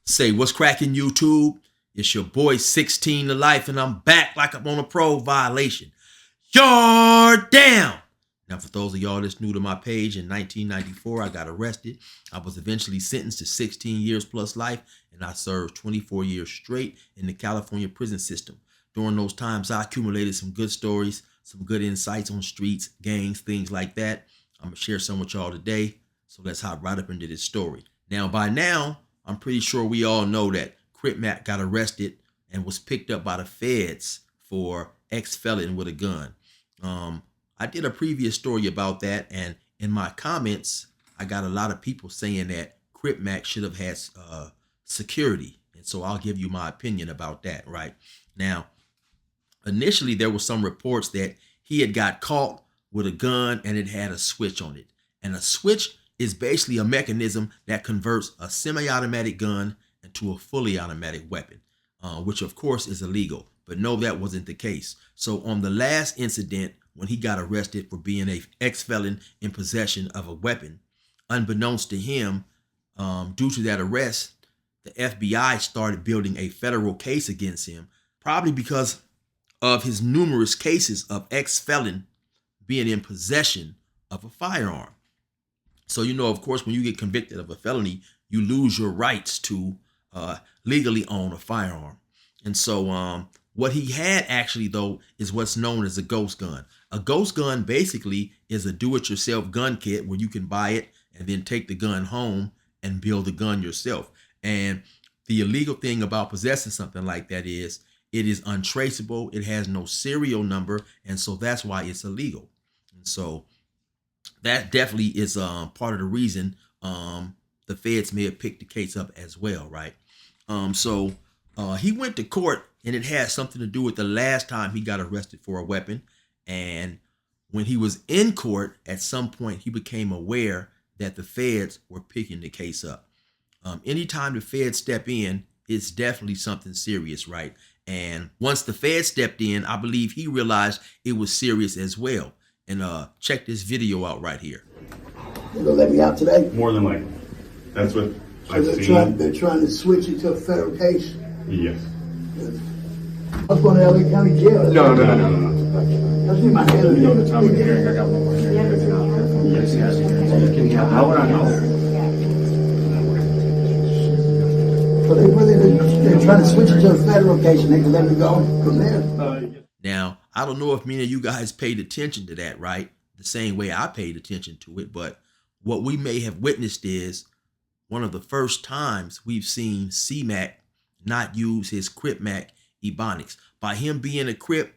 Say, what's cracking, YouTube? It's your boy 16 to life, and I'm back like I'm on a parole violation. You're down. Now, for those of y'all that's new to my page, in 1994, I got arrested. I was eventually sentenced to 16 years plus life, and I served 24 years straight in the California prison system. During those times, I accumulated some good stories, some good insights on streets, gangs, things like that. I'm going to share some with y'all today, so let's hop right up into this story. Now, by now, I'm pretty sure we all know that Crip got arrested and was picked up by the feds for ex-felon with a gun. I did a previous story about that, and in my comments, I got a lot of people saying that Crip should have had security, and so I'll give you my opinion about that. Right now, initially there were some reports that he had got caught with a gun and it had a switch on it, and a switch is basically a mechanism that converts a semi-automatic gun into a fully automatic weapon, which of course is illegal. But no, that wasn't the case. So on the last incident, when he got arrested for being an ex-felon in possession of a weapon, unbeknownst to him, due to that arrest, the FBI started building a federal case against him, probably because of his numerous cases of ex-felon being in possession of a firearm. So, you know, of course, when you get convicted of a felony, you lose your rights to legally own a firearm. And so what he had actually, though, is what's known as a ghost gun. A ghost gun basically is a do-it-yourself gun kit where you can buy it and then take the gun home and build the gun yourself. And the illegal thing about possessing something like that is it is untraceable. It has no serial number. And so that's why it's illegal. And so that definitely is part of the reason the feds may have picked the case up as well, right? So he went to court, and it had something to do with the last time he got arrested for a weapon. And when he was in court, at some point, he became aware that the feds were picking the case up. Anytime the feds step in, it's definitely something serious, right? And once the feds stepped in, I believe he realized it was serious as well. And check this video out right here. They're gonna let me out today? More than likely. That's what I've seen. They're trying to switch it to a federal case. Yes. I was going to LA County Jail. No. That's in my head. You know the time of the hearing, I got one more hearing. Yes. How would I know? So they're trying to switch it to a federal case, and they can let me go from there. Now, I don't know if many of you guys paid attention to that, right? The same way I paid attention to it. But what we may have witnessed is one of the first times we've seen C-Mac not use his Crip ebonics. By him being a Crip,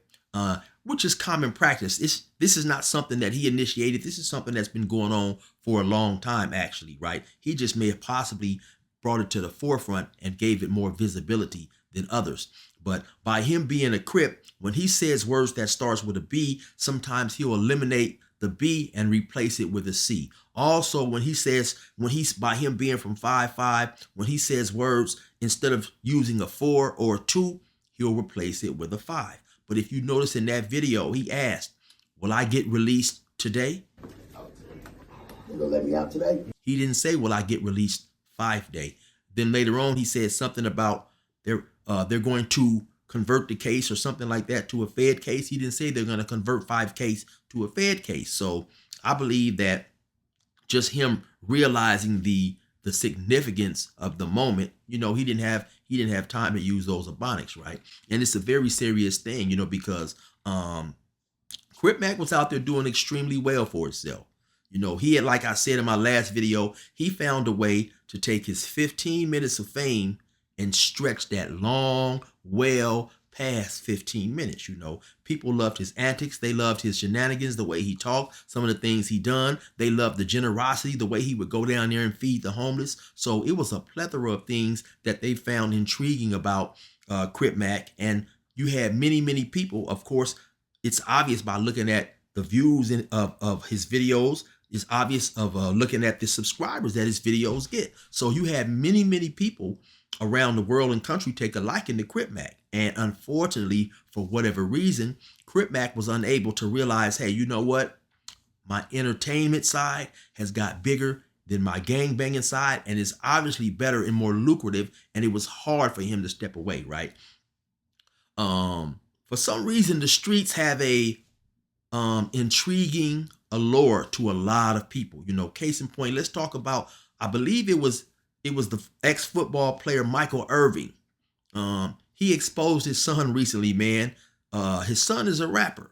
which is common practice. This is not something that he initiated. This is something that's been going on for a long time, actually, right? He just may have possibly brought it to the forefront and gave it more visibility than others. But by him being a Crip, when he says words that starts with a B, sometimes he'll eliminate the B and replace it with a C. Also, when he's by him being from 5'5", when he says words, instead of using a 4 or a 2, he'll replace it with a 5. But if you notice in that video, he asked, will I get released today? They're gonna let me out today? He didn't say, will I get released 5 day? Then later on, he said something about they're going to convert the case or something like that to a Fed case. He didn't say they're going to convert 5 case to a Fed case. So I believe that just him realizing the significance of the moment, you know, he didn't have time to use those ebonics, right? And it's a very serious thing, you know, because Crip was out there doing extremely well for himself. You know, he had, like I said in my last video, he found a way to take his 15 minutes of fame and stretch that long, well past 15 minutes. You know, people loved his antics. They loved his shenanigans, the way he talked, some of the things he done. They loved the generosity, the way he would go down there and feed the homeless. So it was a plethora of things that they found intriguing about Crip. And you had many, many people. Of course, it's obvious by looking at the views of his videos. It's obvious of looking at the subscribers that his videos get. So you had many, many people around the world and country take a liking to Crip. And unfortunately, for whatever reason, Crip was unable to realize, hey, you know what? My entertainment side has got bigger than my gang banging side, and it's obviously better and more lucrative, and it was hard for him to step away, right? For some reason, the streets have a intriguing allure to a lot of people. You know, case in point, let's talk about, I believe it was the ex-football player Michael Irving. He exposed his son recently, man. His son is a rapper.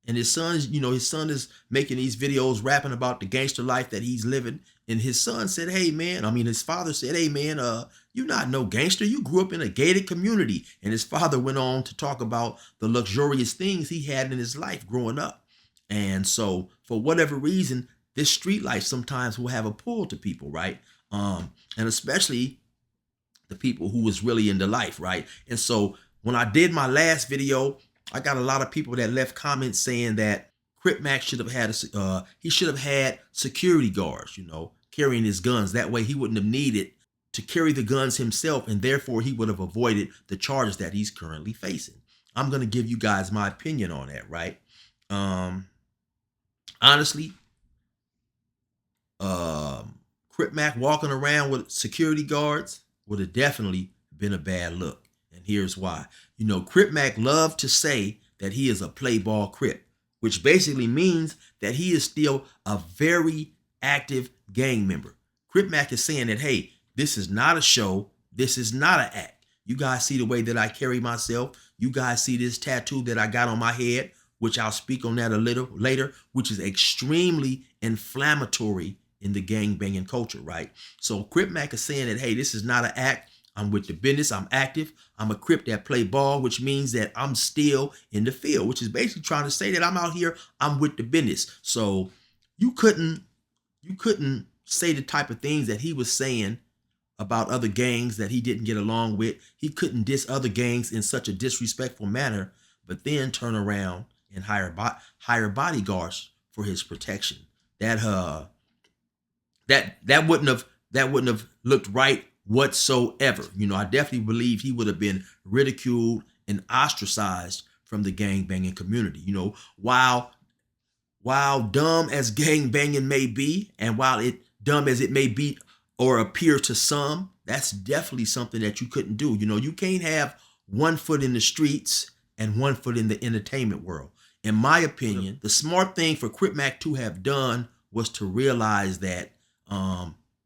And his son's, his son is making these videos rapping about the gangster life that he's living. And his son said, hey, man, his father said, hey, man, you're not no gangster. You grew up in a gated community. And his father went on to talk about the luxurious things he had in his life growing up. And so for whatever reason, this street life sometimes will have a pull to people, right? And especially the people who was really into life, right? And so when I did my last video, I got a lot of people that left comments saying that Crip Mac should have had he should have had security guards, carrying his guns. That way he wouldn't have needed to carry the guns himself, and therefore he would have avoided the charges that he's currently facing. I'm going to give you guys my opinion on that, right? Honestly, Crip Mac walking around with security guards would have definitely been a bad look. And here's why. Crip Mac loved to say that he is a play ball Crip, which basically means that he is still a very active gang member. Crip Mac is saying that, hey, this is not a show. This is not an act. You guys see the way that I carry myself. You guys see this tattoo that I got on my head, which I'll speak on that a little later, which is extremely inflammatory in the gang banging culture, right? So Crip Mac is saying that, hey, this is not an act. I'm with the business. I'm active. I'm a Crip that play ball, which means that I'm still in the field, which is basically trying to say that I'm out here. I'm with the business. So you couldn't say the type of things that he was saying about other gangs that he didn't get along with. He couldn't diss other gangs in such a disrespectful manner, but then turn around and hire bodyguards for his protection. That wouldn't have looked right whatsoever. I definitely believe he would have been ridiculed and ostracized from the gang banging community. While dumb as gang banging may be, and while dumb as it may be or appear to some, that's definitely something that you couldn't do. You can't have one foot in the streets and one foot in the entertainment world. In my opinion, the smart thing for Crip Mac to have done was to realize that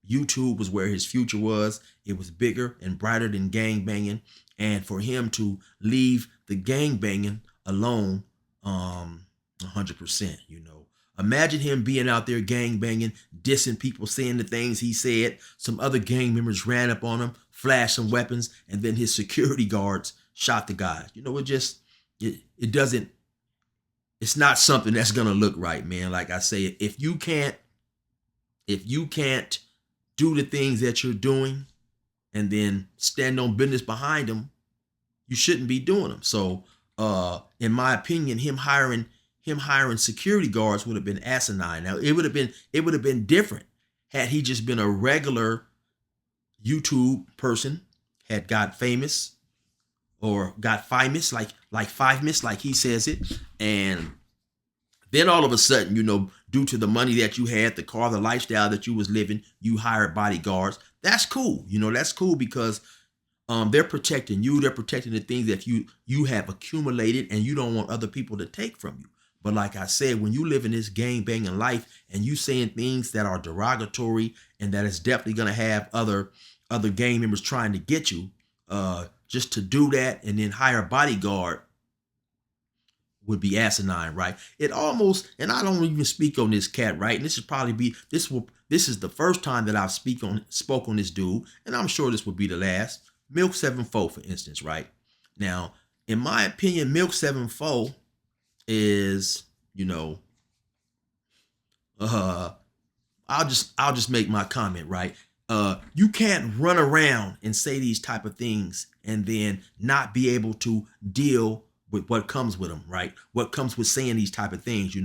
YouTube was where his future was. It was bigger and brighter than gang banging, and for him to leave the gang banging alone 100%. Imagine him being out there gang banging, dissing people, saying the things he said. Some other gang members ran up on him, flashed some weapons, and then his security guards shot the guy. It's not something that's gonna look right, man. Like I say, if you can't do the things that you're doing and then stand on business behind them, you shouldn't be doing them. So in my opinion, him hiring security guards would have been asinine. Now it would have been different had he just been a regular YouTube person, had got famous or got famous, like famous, like he says it, and then all of a sudden, due to the money that you had, the car, the lifestyle that you was living, you hired bodyguards. That's cool. That's cool because they're protecting you. They're protecting the things that you have accumulated, and you don't want other people to take from you. But like I said, when you live in this gang banging life and you saying things that are derogatory and that is definitely going to have other gang members trying to get you, just to do that and then hire a bodyguard would be asinine, right? It almost, and I don't even speak on this cat, right? And this is the first time that I've spoke on this dude, and I'm sure this will be the last. Milk 74, for instance, right? Now, in my opinion, Milk 74 is, I'll just make my comment, right? You can't run around and say these type of things and then not be able to deal with what comes with them, right? What comes with saying these type of things,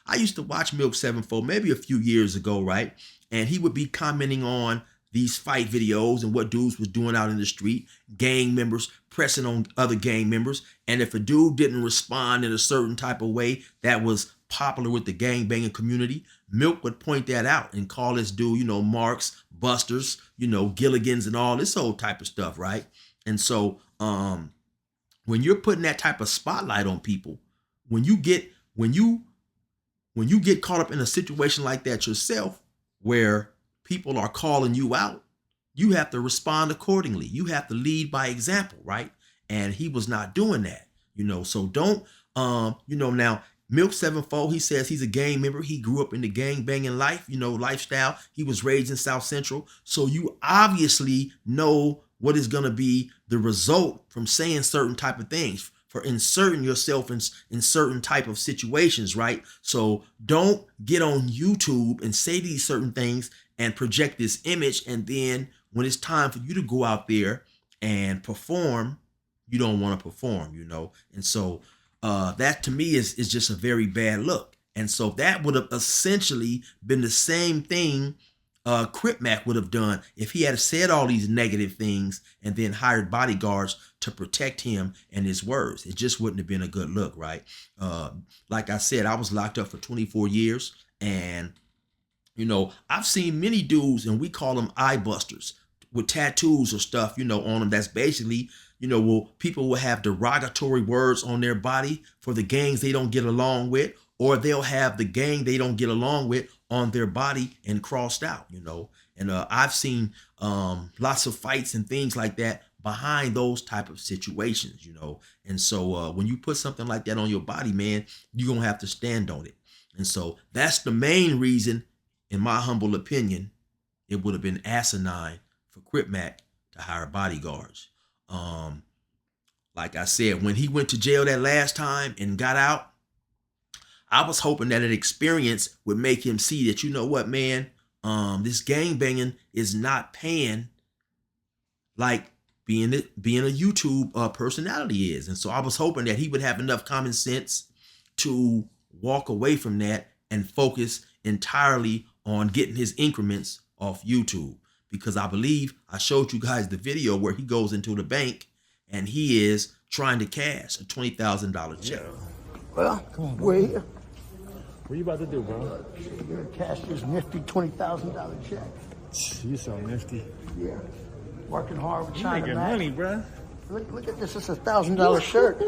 I used to watch Milk 74 maybe a few years ago, right? And he would be commenting on these fight videos and what dudes was doing out in the street, gang members pressing on other gang members. And if a dude didn't respond in a certain type of way that was popular with the gangbanging community, Milk would point that out and call this dude, Marks, Busters, Gilligan's and all this old type of stuff, right? And so when you're putting that type of spotlight on people, when you get caught up in a situation like that yourself, where people are calling you out, you have to respond accordingly. You have to lead by example, right? And he was not doing that, so don't, now Milk 74, he says he's a gang member. He grew up in the gang banging lifestyle. He was raised in South Central. So you obviously know what is going to be the result from saying certain type of things, for inserting yourself in certain type of situations, right? So don't get on YouTube and say these certain things and project this image. And then when it's time for you to go out there and perform, you don't want to perform, And so that to me is just a very bad look. And so that would have essentially been the same thing Crip Mac would have done if he had said all these negative things and then hired bodyguards to protect him and his words. It just wouldn't have been a good look, right? Like I said, I was locked up for 24 years, and I've seen many dudes, and we call them eye busters, with tattoos or stuff, on them. That's basically, people will have derogatory words on their body for the gangs they don't get along with, or they'll have the gang they don't get along with on their body and crossed out, And I've seen lots of fights and things like that behind those type of situations, And so when you put something like that on your body, man, you're going to have to stand on it. And so that's the main reason, in my humble opinion, it would have been asinine for Crip Mac to hire bodyguards. Like I said, when he went to jail that last time and got out, I was hoping that an experience would make him see that, what, man, this gangbanging is not paying like being a YouTube personality is. And so I was hoping that he would have enough common sense to walk away from that and focus entirely on getting his increments off YouTube. Because I believe I showed you guys the video where he goes into the bank and he is trying to cash a $20,000 check. Well, we're here. What you about to do, bro? You're gonna cash this nifty $20,000 check. You so nifty. Yeah. Working hard with You China making Mac. money, bro. Look at this. It's $1,000 shirt.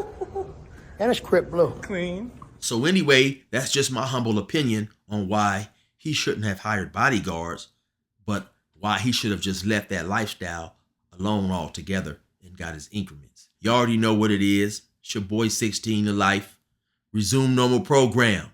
And it's Crip Blue. Clean. So anyway, that's just my humble opinion on why he shouldn't have hired bodyguards, but why he should have just left that lifestyle alone altogether and got his increments. You already know what it is. It's your boy 16 to life. Resume normal program.